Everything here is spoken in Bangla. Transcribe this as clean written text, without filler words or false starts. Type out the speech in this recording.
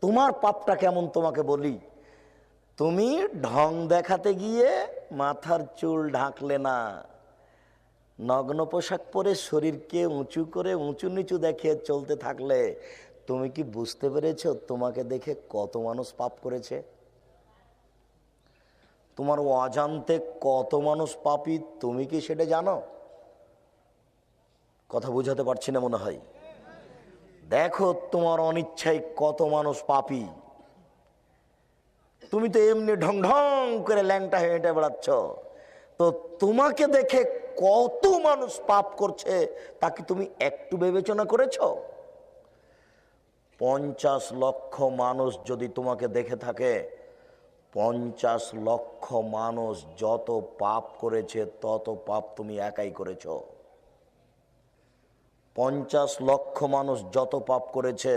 তোমার পাপটা কেমন তোমাকে বলি। তুমি ঢং দেখাতে গিয়ে মাথার চুল ঢাকলে না, নগ্ন পোশাক পরে শরীরকে উঁচু করে উঁচু নিচু দেখিয়ে চলতে থাকলে তুমি কি বুঝতে পেরেছো তোমাকে দেখে কত মানুষ পাপ করেছে? তোমার অজান্তে কত মানুষ পাপী তুমি কি সেটা জানো? কথা বোঝাতে পারছি না মনে হয়। দেখো তোমার অনিচ্ছায় কত মানুষ পাপী। তুমি তো এমনি ঢং ঢং করে ল্যাংটা হেঁটে বেড়াচ্ছ, তো তোমাকে দেখে কত মানুষ পাপ করছে তা কি তুমি একটু বিবেচনা করেছো? 50 লক্ষ মানুষ যদি তোমাকে দেখে থাকে, 50 লক্ষ মানুষ যত পাপ করেছে তত পাপ তুমি একাই করেছো। 50 লক্ষ মানুষ যত পাপ করেছে